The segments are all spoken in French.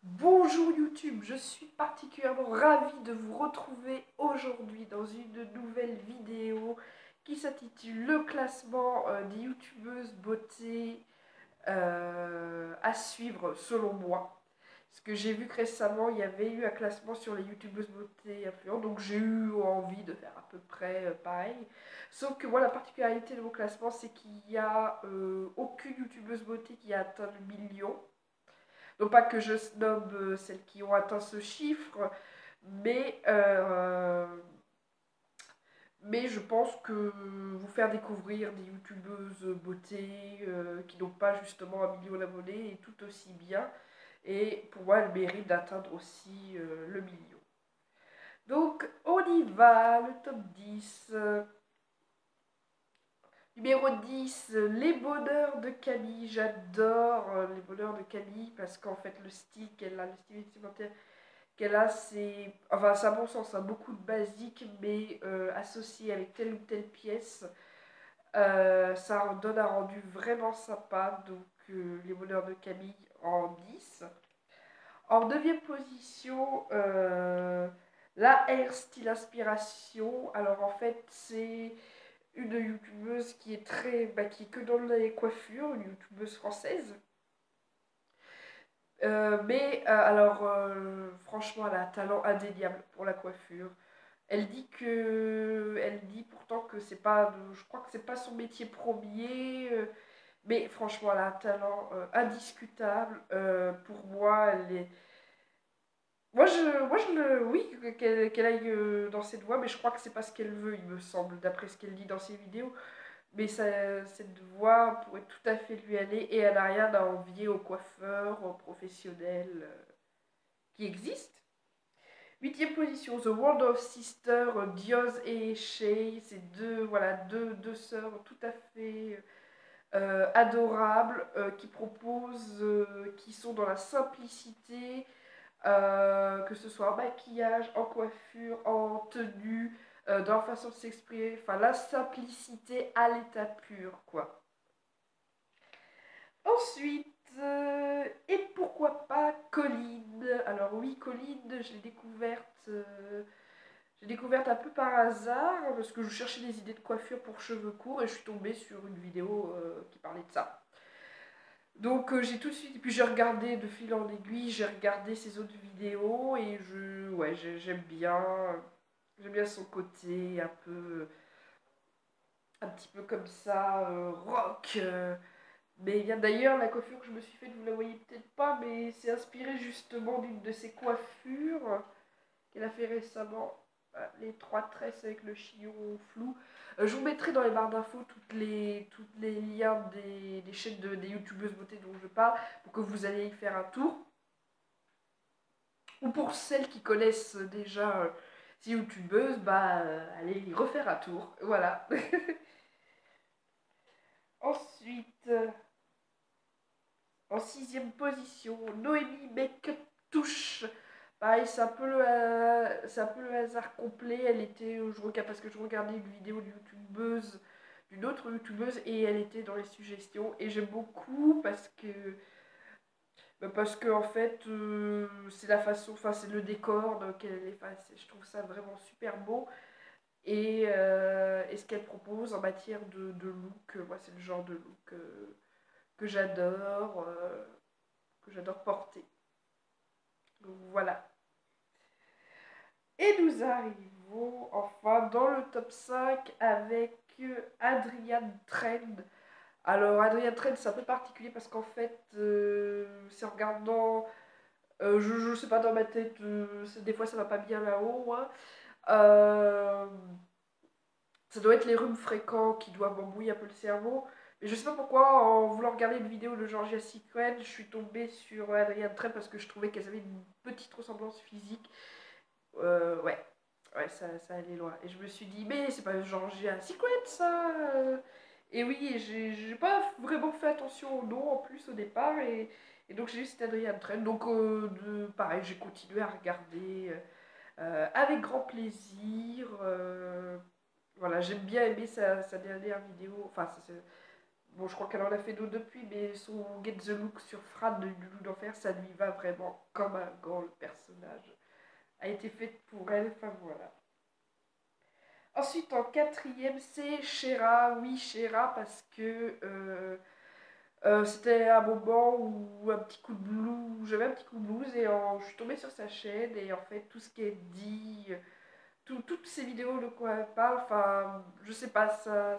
Bonjour YouTube, je suis particulièrement ravie de vous retrouver aujourd'hui dans une nouvelle vidéo qui s'intitule Le classement des youtubeuses beauté à suivre selon moi. Parce que j'ai vu que récemment il y avait eu un classement sur les youtubeuses beauté influentes, donc j'ai eu envie de faire à peu près pareil. Sauf que moi la particularité de mon classement c'est qu'il n'y a aucune youtubeuse beauté qui a atteint le million. Non pas que je snob celles qui ont atteint ce chiffre, mais, euh, mais je pense que vous faire découvrir des youtubeuses beauté qui n'ont pas justement 1 million d'abonnés est tout aussi bien. Et pour moi, elles méritent d'atteindre aussi le million. Donc, on y va, le top 10. Numéro 10, Les Bonheurs de Camille. J'adore Les Bonheurs de Camille parce qu'en fait, le style qu'elle a, le style vestimentaire qu'elle a, c'est, enfin, c'est à mon sens, hein, beaucoup de basiques, mais associé avec telle ou telle pièce, ça en donne un rendu vraiment sympa. Donc, Les Bonheurs de Camille en 10. En 9e position, la Hair Style Inspiration. Alors, en fait, c'est une youtubeuse qui est très, qui est que dans les coiffures, une youtubeuse française. Franchement, elle a un talent indéniable pour la coiffure. Elle dit pourtant que c'est pas, je crois que c'est pas son métier premier, mais franchement, elle a un talent indiscutable. Pour moi, elle est, oui, qu'elle aille dans cette voie, mais je crois que c'est pas ce qu'elle veut, il me semble, d'après ce qu'elle dit dans ses vidéos. Mais cette voie pourrait tout à fait lui aller et elle n'a rien à envier aux coiffeurs, aux professionnels qui existent. 8e position, The World of Sisters, Dioz et Shay, c'est deux sœurs tout à fait adorables qui sont dans la simplicité, que ce soit en maquillage, en coiffure, en tenue, dans leur façon de s'exprimer, enfin la simplicité à l'état pur, quoi. Ensuite, et pourquoi pas Colline. Alors oui, Colline, j'ai découverte un peu par hasard, parce que je cherchais des idées de coiffure pour cheveux courts, et je suis tombée sur une vidéo qui parlait de ça. Donc j'ai tout de suite, et puis j'ai regardé de fil en aiguille, j'ai regardé ses autres vidéos, et j'aime bien son côté un petit peu comme ça, rock. Mais il y a d'ailleurs la coiffure que je me suis faite, vous la voyez peut-être pas, mais c'est inspiré justement d'une de ses coiffures qu'elle a fait récemment. Les trois tresses avec le chignon flou. Je vous mettrai dans les barres d'infos toutes les liens des chaînes des youtubeuses beauté dont je parle pour que vous alliez y faire un tour. Ou pour celles qui connaissent déjà ces youtubeuses, allez y refaire un tour. Voilà. Ensuite, en 6e position, Noémie Make Touche. Pareil, c'est un peu le hasard complet. Elle était, je regarde parce que je regardais une vidéo d'une autre youtubeuse, et elle était dans les suggestions. Et j'aime beaucoup parce que en fait, c'est la façon, enfin c'est le décor donc je trouve ça vraiment super beau. Et ce qu'elle propose en matière de look, moi c'est le genre de look que j'adore. Que j'adore porter. Donc voilà. Et nous arrivons enfin dans le top 5 avec Adrian Trend. Alors Adrian Trend c'est un peu particulier parce qu'en fait c'est en regardant, je sais pas dans ma tête, des fois ça va pas bien là-haut. Hein. Euh, Ça doit être les rhumes fréquents qui doivent m'embrouiller un peu le cerveau. Mais je sais pas pourquoi, en voulant regarder une vidéo de Georgia Secret, je suis tombée sur Adrienne Trent parce que je trouvais qu'elles avaient une petite ressemblance physique. Ouais, ouais, ça allait loin. Et je me suis dit, mais c'est pas Georgia Secret ça. Et oui, j'ai pas vraiment fait attention au nom en plus au départ. Et donc j'ai vu c'était Adrienne Trent. Donc pareil, j'ai continué à regarder avec grand plaisir. Voilà, j'aime bien aimer sa dernière vidéo, enfin Bon, je crois qu'elle en a fait d'autres depuis, mais son Get the Look sur Fran de Loulou d'Enfer, ça lui va vraiment comme un gant. Le personnage a été fait pour elle, enfin voilà. Ensuite, en quatrième, c'est Shera. Oui, Shera, parce que c'était un moment où un petit coup de blues, j'avais un petit coup de blues et je suis tombée sur sa chaîne et en fait, tout ce qui est dit, toutes ces vidéos de quoi elle parle, enfin, je sais pas, ça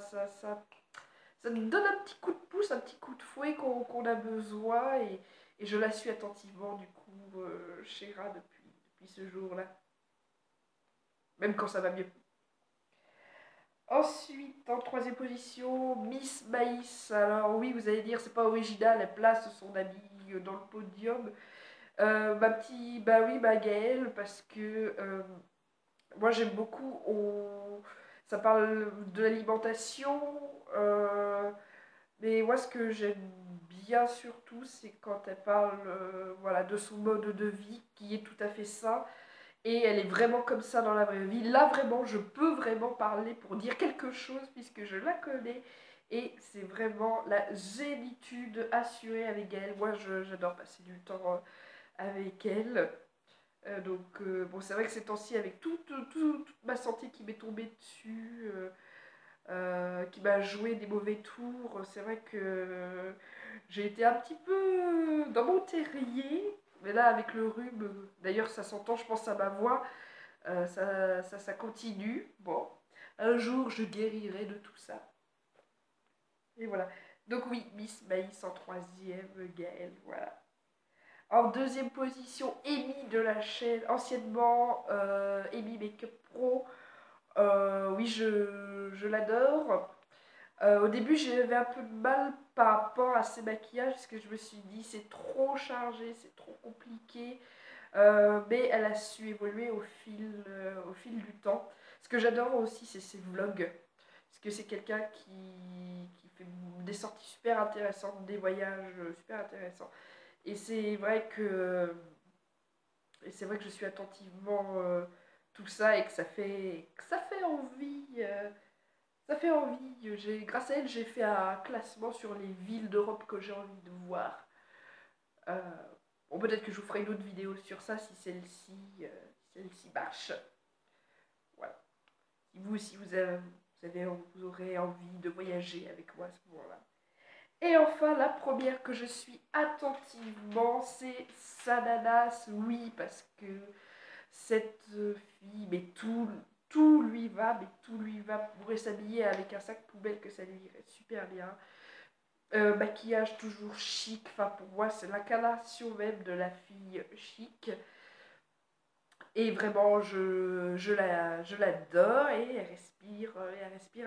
nous donne un petit coup de pouce, un petit coup de fouet qu'on a besoin et je la suis attentivement du coup, Shera, depuis ce jour-là, même quand ça va mieux. Ensuite, en troisième position, Miss Maïs. Alors oui, vous allez dire, c'est pas original, elle place son ami dans le podium. Bah oui, ma Gaëlle, parce que moi j'aime beaucoup, ça parle de l'alimentation, mais moi ce que j'aime bien surtout, c'est quand elle parle voilà, de son mode de vie qui est tout à fait sain. Et elle est vraiment comme ça dans la vraie vie. Là, vraiment, je peux vraiment parler pour dire quelque chose puisque je la connais. Et c'est vraiment la zénitude assurée avec elle. Moi, j'adore passer du temps avec elle. Bon, c'est vrai que ces temps-ci, avec toute ma santé qui m'est tombée dessus, qui m'a joué des mauvais tours, c'est vrai que j'ai été un petit peu dans mon terrier. Mais là, avec le rhume, d'ailleurs, ça s'entend, je pense, à ma voix. Ça continue. Bon, un jour je guérirai de tout ça. Et voilà. Donc oui, Miss Maïs en troisième, Gaëlle, voilà. En deuxième position, Amy de la chaîne, anciennement Amy Makeup Pro. Oui, je l'adore. Au début, j'avais un peu de mal par rapport à ses maquillages, parce que je me suis dit, c'est trop chargé, c'est trop compliqué. Mais elle a su évoluer au fil du temps. Ce que j'adore aussi, c'est ses vlogs. Parce que c'est quelqu'un qui fait des sorties super intéressantes, des voyages super intéressants. Et c'est vrai que je suis attentivement tout ça et que ça fait envie. Ça fait envie. Grâce à elle, j'ai fait un classement sur les villes d'Europe que j'ai envie de voir. Euh, bon, peut-être que je vous ferai une autre vidéo sur ça si celle-ci marche. Voilà. Si vous aussi vous aurez envie de voyager avec moi à ce moment-là. Et enfin, la première que je suis attentivement, c'est Sananas. Oui, parce que cette fille, mais tout lui va, mais tout lui va. Vous pourrez s'habiller avec un sac poubelle que ça lui irait super bien. Maquillage toujours chic, enfin pour moi c'est l'incarnation même de la fille chic. Et vraiment je l'adore et elle respire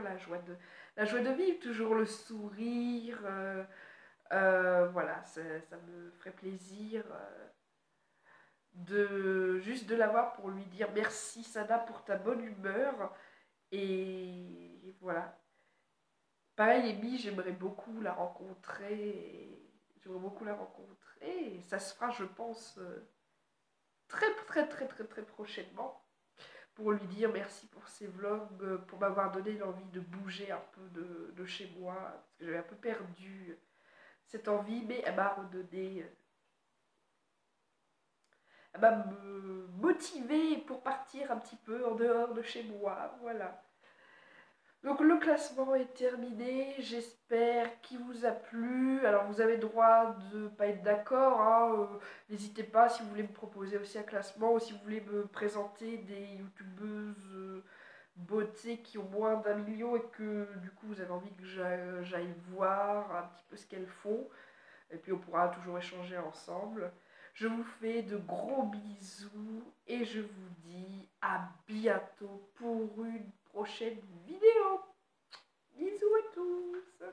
la joie de vivre, toujours le sourire. Voilà, ça me ferait plaisir juste de l'avoir pour lui dire merci Sada pour ta bonne humeur. Et voilà. Pareil, Amy, j'aimerais beaucoup la rencontrer. J'aimerais beaucoup la rencontrer. Et ça se fera, je pense, très prochainement. Pour lui dire merci pour ses vlogs, pour m'avoir donné l'envie de bouger un peu de chez moi. Parce que j'avais un peu perdu cette envie, mais elle m'a redonné. Elle m'a motivée pour partir un petit peu en dehors de chez moi. Voilà. Donc le classement est terminé, j'espère qu'il vous a plu. Alors vous avez le droit de ne pas être d'accord, hein, n'hésitez pas si vous voulez me proposer aussi un classement ou si vous voulez me présenter des youtubeuses beauté qui ont moins d'1 million et que du coup vous avez envie que j'aille voir un petit peu ce qu'elles font. Et puis on pourra toujours échanger ensemble. Je vous fais de gros bisous et je vous dis à bientôt pour une prochaine vidéo. Bisous à tous.